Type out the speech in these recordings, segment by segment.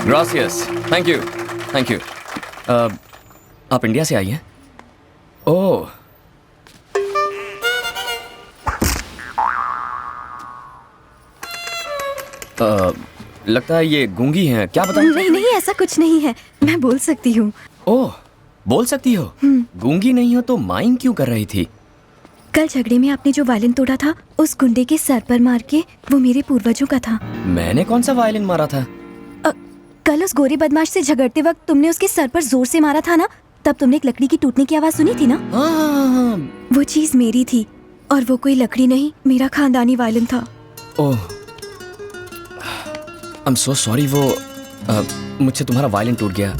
Gracias. Thank you. Thank you. आप India से आई हैं? ओह। लगता है ये गूंगी हैं, क्या बताऊं? नहीं नहीं, ऐसा कुछ नहीं है, मैं बोल सकती हूँ। ओह, बोल सकती हो? गूंगी नहीं हो तो माइंग क्यों कर रही थी? कल झगड़े में आपने जो वायलिन तोड़ा था, उस गुंडे के सर पर मार के, वो मेरे पूर्वजों का था। मैंने कौन सा वायलिन मारा था? कल उस गोरे बदमाश से झगड़ते वक्त तुमने उसके सर पर जोर से मारा था ना, तब तुमने एक लकड़ी की टूटने की आवाज सुनी थी ना? हाँ। वो चीज मेरी थी और वो कोई लकड़ी नहीं, मेरा खानदानी वायलिन था। ओह, I'm so sorry, वो मुझसे तुम्हारा वायलिन टूट गया।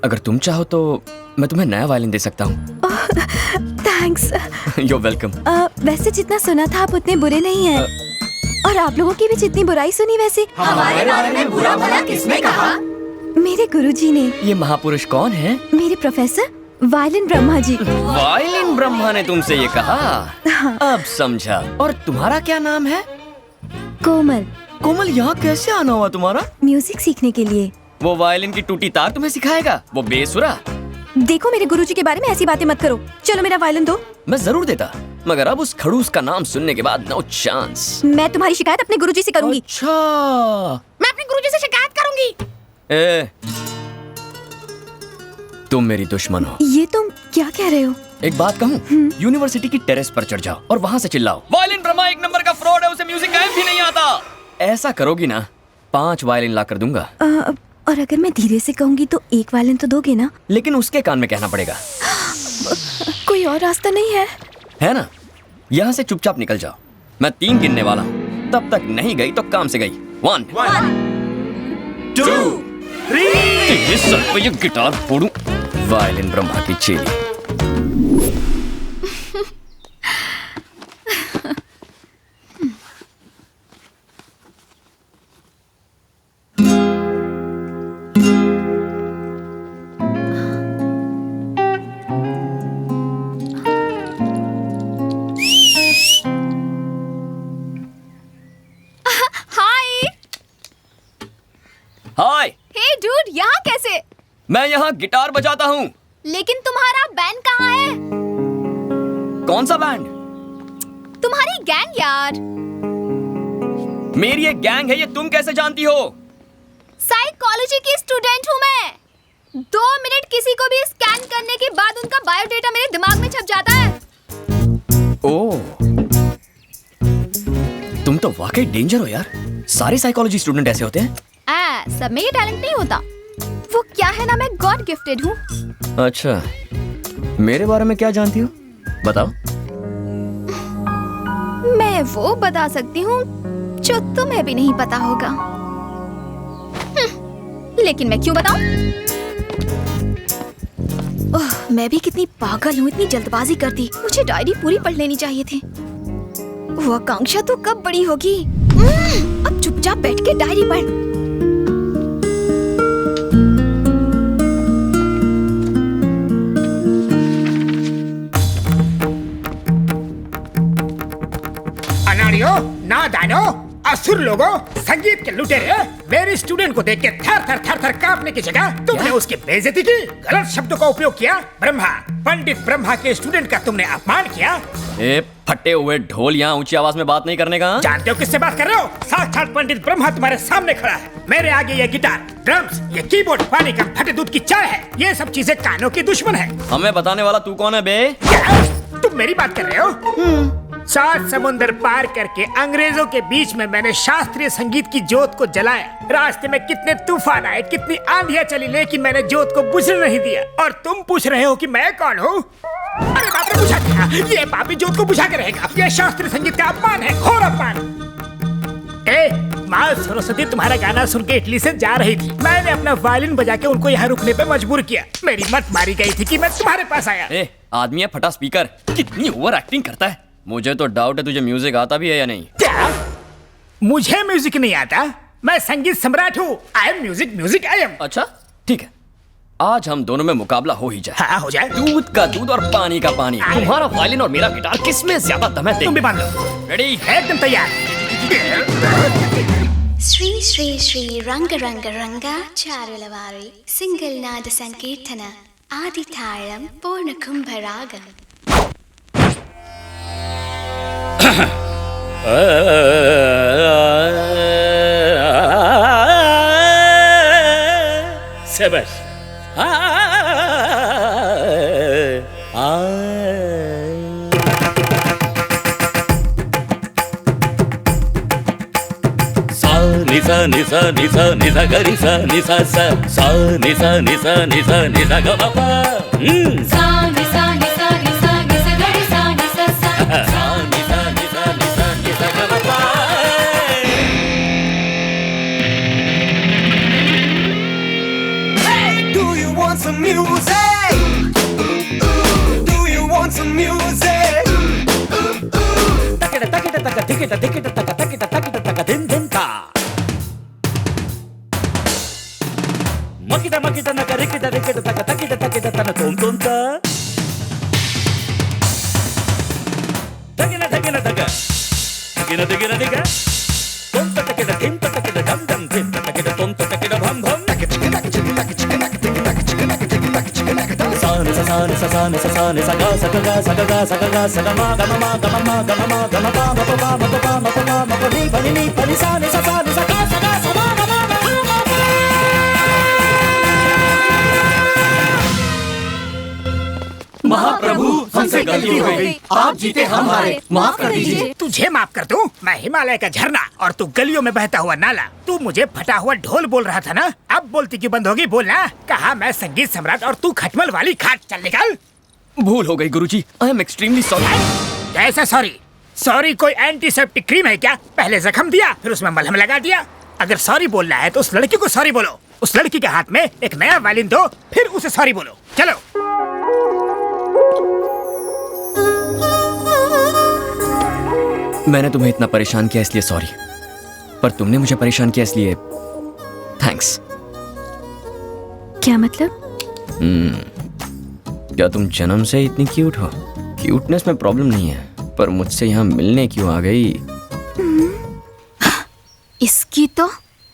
अगर तुम चाहो तो मैं तुम्हें नया वायलिन दे सकता हूँ। थैंक्स। You're welcome। वैसे जितना सुना था आप उतने बुरे नहीं हैं। और आप लोगों की भी जितनी बुराई सुनी वैसे हमारे बारे में बुरा भला किसने कहा? मेरे गुरुजी ने। ये महापुरुष कौन है? मेरे professor violin Brahma ji. Violin Brahma ने तुमसे ये कहा? हाँ। अब समझा। और तुम्हारा क्या नाम है? कोमल। कोमल, यहाँ कैसे आना हुआ तुम्हारा? म्यूजिक सीखने के लिए। वो वायलिन की टूटी तार तुम्हें सिखाएगा? वो बेसुरा? देखो, मेरे गुरुजी के बारे में ऐसी बातें मत करो। चलो मेरा वायलिन दो। मैं जरूर देता, मगर अब उस खड़ूस का नाम सुनने के बाद नो चांस। मैं तुम्हारी शिकायत अपने गुरुजी से करूंगी। अच्छा। मैं अपने गुरुजी से शिकायत करूंगी। तुम मेरी दुश्मन हो। ये तुम क्या कह रहे हो? एक बात कहूँ, यूनिवर्सिटी की टेरेस पर चढ़ जाओ और वहाँ से चिल्लाओ, वायलिन ब्रह्मा एक नंबर का फ्रॉड है, उसे म्यूजिक गायब भी नहीं आता। ऐसा करोगी ना, 5 वायलिन ला कर दूंगा। और अगर मैं धीरे से कहूंगी तो 1 वायलिन तो दोगे ना? लेकिन उसके कान में कहना पड़ेगा। कोई और रास्ता नहीं है ना? यहाँ से चुपचाप निकल जाओ, मैं 3 गिनने वाला हूँ, तब तक नहीं गई तो काम से गई। 1 2 3। सर पे ये गिटार फोड़ूं। वायलिन ब्रह्मा की चेली। हाय। हे डूड, यहाँ कैसे? मैं यहाँ गिटार बजाता हूँ। लेकिन तुम्हारा बैंड कहाँ है? कौन सा बैंड? तुम्हारी गैंग यार। मेरी एक गैंग है, ये तुम कैसे जानती हो? साइकोलॉजी की स्टूडेंट हूँ मैं। 2 मिनट किसी को भी स्कैन करने के बाद उनका बायोडेटा मेरे दिमाग में छप जाता है। ओह, तुम तो वाकई डेंजर हो यार। सारे साइकोलॉजी स्टूडेंट ऐसे होते हैं? सब में ये टैलेंट नहीं होता। वो क्या है ना, मैं गॉड गिफ्टेड हूँ। अच्छा, मेरे बारे में क्या जानती हो? बताओ। मैं वो बता सकती हूँ जो तुम्हें भी नहीं पता होगा। लेकिन मैं क्यों बताऊं? मैं भी कितनी पागल हूँ, इतनी जल्दबाजी करती। मुझे डायरी पूरी पढ़ लेनी चाहिए थी। वो आकांक्षा तो कब बड़ी होगी। अब चुपचाप बैठ के डायरी पढ़। नादानो, असुर लोगों, संगीत के लुटेरे, मेरे स्टूडेंट को देख के थर थर कांपने की जगह तुमने उसकी बेइज्जती की, गलत शब्दों का उपयोग किया। ब्रह्मा, पंडित ब्रह्मा के स्टूडेंट का तुमने अपमान किया। फटे हुए ढोल, यहाँ ऊंची आवाज में बात नहीं करने का। जानते हो किससे बात कर रहे हो? साक्षात पंडित ब्रह्मा तुम्हारे सामने खड़ा है। मेरे आगे ये गिटार, ड्रम्स, ये कीबोर्ड पानी का फटे दूध की चाय है। ये सब चीजें कानों की दुश्मन है। हमें बताने वाला तू कौन है बे? तुम मेरी बात कर रहे हो? 7 समुंदर पार करके अंग्रेजों के बीच में मैंने शास्त्रीय संगीत की जोत को जलाया। रास्ते में कितने तूफान आए, कितनी आंधियां चली, लेकिन मैंने जोत को बुझने नहीं दिया। और तुम पूछ रहे हो कि मैं कौन हूँ? अरे बाप रे, बुझा क्या? ये पापी जोत को बुझा के रहेगा। ये शास्त्रीय संगीत का अपमान है, घोर अपमान। माँ सरस्वती तुम्हारा गाना सुन के इटली से जा रही थी। मैंने अपना वायलिन बजा के उनको यहाँ रुकने पे मजबूर किया। मेरी मत मारी गई थी कि मैं तुम्हारे पास आया। ए, आदमी है फटा स्पीकर, कितनी ओवर एक्टिंग करता है। मुझे तो डाउट है तुझे म्यूजिक आता भी है या नहीं। क्या? मुझे म्यूजिक नहीं आता? मैं संगीत सम्राट हूँ। I am music I am. अच्छा ठीक है, आज हम दोनों में मुकाबला हो ही जाए। हाँ हो जाए। दूध का दूध और पानी का पानी। तुम्हारा वायलिन और मेरा गिटार किसमें ज्यादा दम है? तुम भी मान लो। रेडी? एकदम तैयार। శ్రీ శ్రీ శ్రీ రంగ రంగ రంగ చారులవారి సింగిల్ నాద సంకీర్తన ఆది తాళం పూర్ణ కుంభరాగం. शाबाश। నిసా నిసా నిసా నిసా గరిసా నిసా సా సా నిసా నిసా నిసా నిసా గమప సా నిసా నిసా నిసా నిసా గరిసా నిసా సా సా Nisa Nisa Nisa Nisa గమప. Do you want some music? Do you want some music? తకిట తకిట తక టికిట టికిట తక తకిట తకిట తక దిన్ దిన్ తా మకిట మకిట నక రికిట రికిట తక తకిట తకిట తన తోం తోం తా తగిన తగిన తక తగిన తగిన తక తోం తకిట దిన్ తకిట దం దం దిన్ తకిట తోం తకిట భం భం సాని ససాని ససాని ససాని సగా సగగా సగగా సగగా సగమా గమమా గమమా గమమా గమపా మపపా మపపా మపపా మపని పని పని సాని ససాని సగా సగా సమా గమా महाप्रभु हमसे गलती हो गई, आप जीते हम हारे, माफ कर दीजिए। तुझे माफ कर दूं? मैं हिमालय का झरना और तू गलियों में बहता हुआ नाला। तू मुझे फटा हुआ ढोल बोल रहा था ना, अब बोलती क्यों बंद होगी? बोलना। कहा मैं संगीत सम्राट और तू खटमल वाली खाट। चल निकल। भूल हो गई गुरुजी, आई एम एक्सट्रीमली सॉरी। कैसा सॉरी? सॉरी कोई एंटीसेप्टिक क्रीम है क्या? पहले जख्म दिया फिर उसमें मलहम लगा दिया। अगर सॉरी बोलना है तो उस लड़की को सॉरी बोलो। उस लड़की के हाथ में एक नया वायलिन दो, फिर उसे सॉरी बोलो। चलो। मैंने तुम्हें इतना परेशान किया इसलिए सॉरी, पर तुमने मुझे परेशान किया इसलिए थैंक्स। क्या मतलब? क्या तुम जन्म से इतनी क्यूट हो? क्यूटनेस में प्रॉब्लम नहीं है, पर मुझसे यहाँ मिलने क्यों आ गई? इसकी तो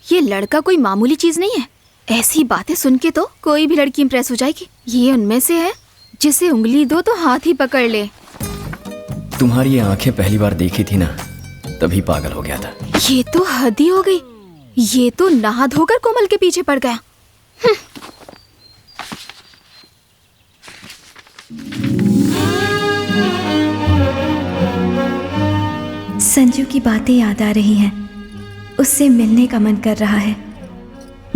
ये लड़का कोई मामूली चीज नहीं है। ऐसी बातें सुन के तो कोई भी लड़की इंप्रेस हो जाएगी। ये उनमें से है जिसे उंगली दो तो हाथ ही पकड़ ले। तुम्हारी ये आंखें पहली बार देखी थी ना, तभी पागल हो गया था। ये तो हद ही हो गई। ये तो नहा धोकर कोमल के पीछे पड़ गया। संजू की बातें याद आ रही हैं। उससे मिलने का मन कर रहा है।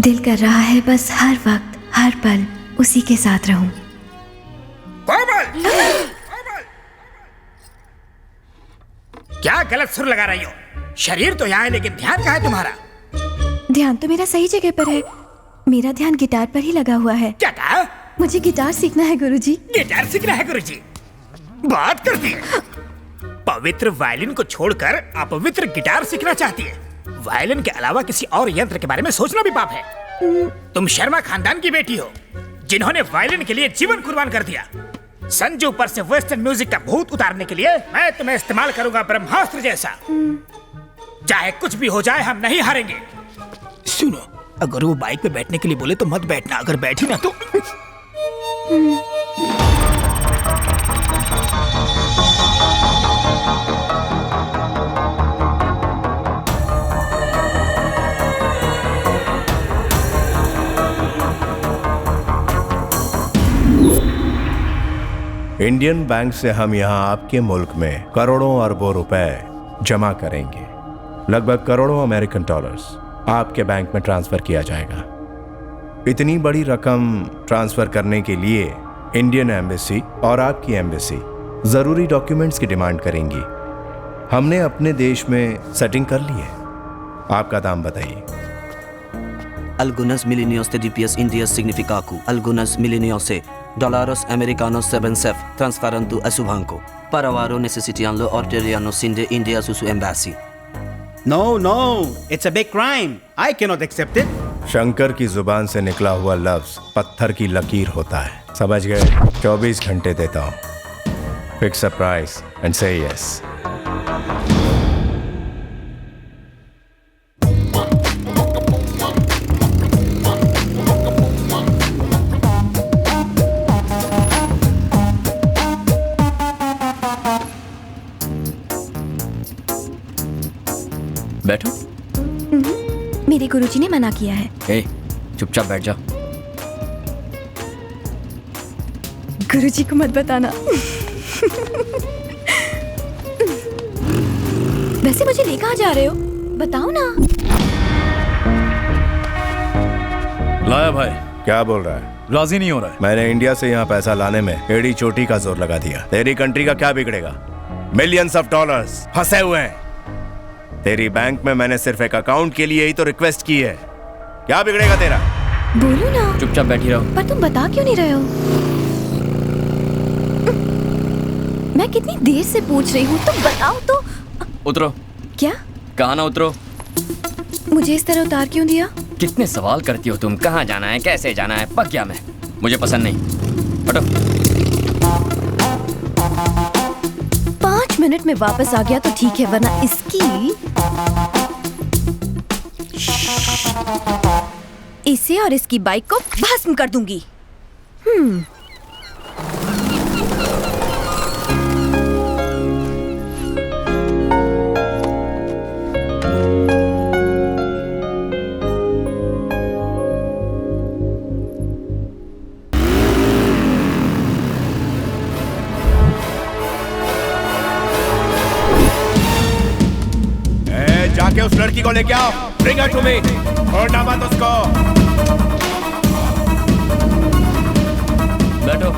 दिल कर रहा है बस हर वक्त हर पल उसी के साथ रहूं। क्या गलत सुर लगा रही हो? शरीर तो यहाँ है लेकिन ध्यान कहाँ है तुम्हारा? ध्यान तो मेरा सही जगह पर है। मेरा ध्यान गिटार पर ही लगा हुआ है। क्या कहा? मुझे गिटार सीखना है गुरुजी। गिटार सीखना है गुरुजी? बात करती है। पवित्र वायलिन को छोड़कर अपवित्र गिटार सीखना चाहती है। वायलिन के अलावा किसी और यंत्र के बारे में सोचना भी पाप है। तुम शर्मा खानदान की बेटी हो, जिन्होंने वायलिन के लिए जीवन कुर्बान कर दिया। संजू पर से वेस्टर्न म्यूजिक का भूत उतारने के लिए मैं तुम्हें इस्तेमाल करूंगा ब्रह्मास्त्र जैसा। चाहे कुछ भी हो जाए हम नहीं हारेंगे। सुनो, अगर वो बाइक पे बैठने के लिए बोले तो मत बैठना, अगर बैठी ना तो इंडियन बैंक से हम यहाँ आपके मुल्क में करोड़ों अरबों रुपए जमा करेंगे। लगभग करोड़ों अमेरिकन डॉलर्स आपके बैंक में ट्रांसफर किया जाएगा। इतनी बड़ी रकम ट्रांसफर करने के लिए इंडियन एम्बेसी और आपकी एम्बेसी जरूरी डॉक्यूमेंट्स की डिमांड करेंगी। हमने अपने देश में सेटिंग कर ली है। आपका दाम बताइए। Algunas milenios de DPS India significaku. Algunas milenios se dólares americanos 7 transferando a su banco. Para varo necesitando orderiano sinde India su embassy. No, no, it's a big crime. I cannot accept it. Shankar की जुबान से निकला हुआ लफ्ज पत्थर की लकीर होता है, समझ गए? 24 घंटे देता हूं। फिक्स अ प्राइस एंड से यस। बैठो। मेरे गुरुजी ने मना किया है। ए, चुपचाप बैठ जाओ। गुरुजी को मत बताना। वैसे मुझे ले कहाँ जा रहे हो? बताओ ना। लाया भाई। क्या बोल रहा है? राजी नहीं हो रहा है। मैंने इंडिया से यहाँ पैसा लाने में एड़ी चोटी का जोर लगा दिया। तेरी कंट्री का क्या बिगड़ेगा? मिलियंस ऑफ डॉलर्स फंसे हुए हैं। तेरी बैंक में मैंने सिर्फ एक अकाउंट के लिए ही तो रिक्वेस्ट की है। क्या बिगड़ेगा तेरा? बोलो ना। चुपचाप बैठी रहो। पर तुम बता क्यों नहीं रहे हो? मैं कितनी देर से पूछ रही हूँ, तुम बताओ तो। उतरो। क्या? कहाँ ना उतरो। मुझे इस तरह उतार क्यों दिया? कितने सवाल करती हो तुम? कहाँ जाना है, कैसे जाना है? पक गया मैं। मुझे पसंद नहीं। हटो। 5 मिनट में वापस आ गया तो ठीक है, वरना इसे और इसकी बाइक को भस्म कर दूंगी। जाके उस लड़की को लेके आओ। Bring her to me। छोड़ना मत उसको। बैठो।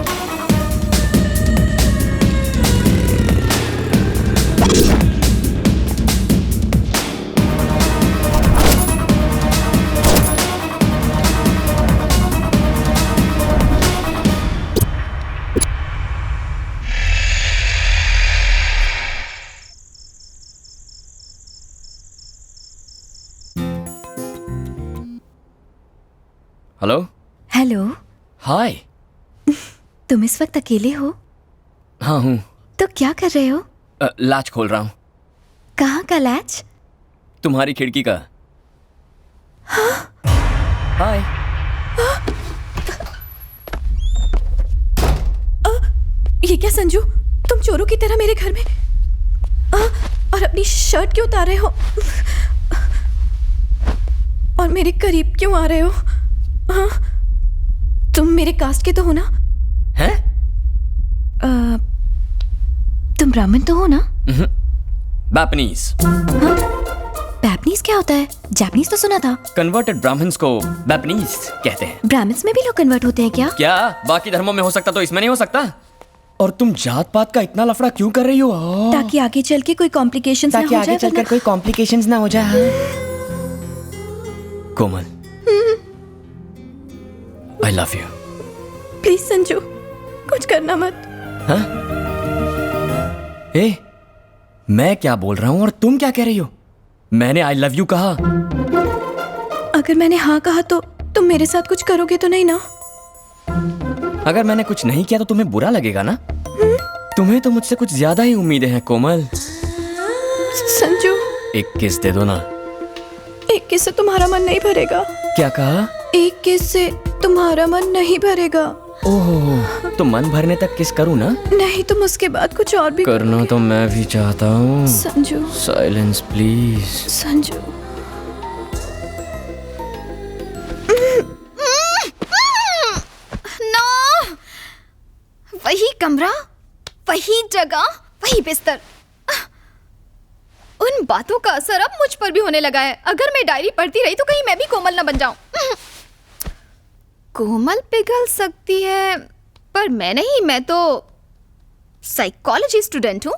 हेलो। हेलो। हाय। तुम इस वक्त अकेले हो? हाँ हूँ। तो क्या कर रहे हो? लैच खोल रहा हूँ। कहाँ का लैच? तुम्हारी खिड़की का। हाय। ये क्या संजू, तुम चोरों की तरह मेरे घर में और अपनी शर्ट क्यों उतार रहे हो? और मेरे करीब क्यों आ रहे हो? तुम मेरे कास्ट के तो हो ना? हैं? तुम ब्राह्मण तो हो ना? बैपनीज। बैपनीज क्या होता है? जापानीज तो सुना था। कन्वर्टेड ब्राह्मण्स को बैपनीज कहते हैं। ब्राह्मण्स में भी लोग कन्वर्ट होते हैं क्या? क्या बाकी धर्मों में हो सकता तो इसमें नहीं हो सकता? और तुम जात पात का इतना लफड़ा क्यों कर रही हो? ताकि आगे चल के कोई कॉम्प्लिकेशंस ना हो जाए। ताकि आगे चलकर कोई कॉम्प्लिकेशंस ना हो जाए। कोमल, I love you। Please Sanju, कुछ करना मत। हाँ? ए, मैं क्या बोल रहा हूँ और तुम क्या कह रही हो? मैंने I love you कहा। अगर मैंने हाँ कहा तो तुम मेरे साथ कुछ करोगे तो नहीं ना? अगर मैंने कुछ नहीं किया तो तुम्हें बुरा लगेगा ना? तुम्हें तो मुझसे कुछ ज्यादा ही उम्मीदें हैं कोमल। संजू, एक किस दे दो ना। एक किस से तुम्हारा मन नहीं भरेगा। क्या कहा? एक किस से तुम्हारा मन नहीं भरेगा। ओह, तो मन भरने तक किस करूँ ना? नहीं, तुम उसके बाद कुछ और भी करना तो मैं भी चाहता हूँ। Sanju. Silence please. Sanju. No, वही कमरा, वही जगह, वही बिस्तर। उन बातों का असर अब मुझ पर भी होने लगा है। अगर मैं डायरी पढ़ती रही तो कहीं मैं भी कोमल न बन जाऊं। कोमल पिघल सकती है पर मैं नहीं। मैं तो साइकोलॉजी स्टूडेंट हूं।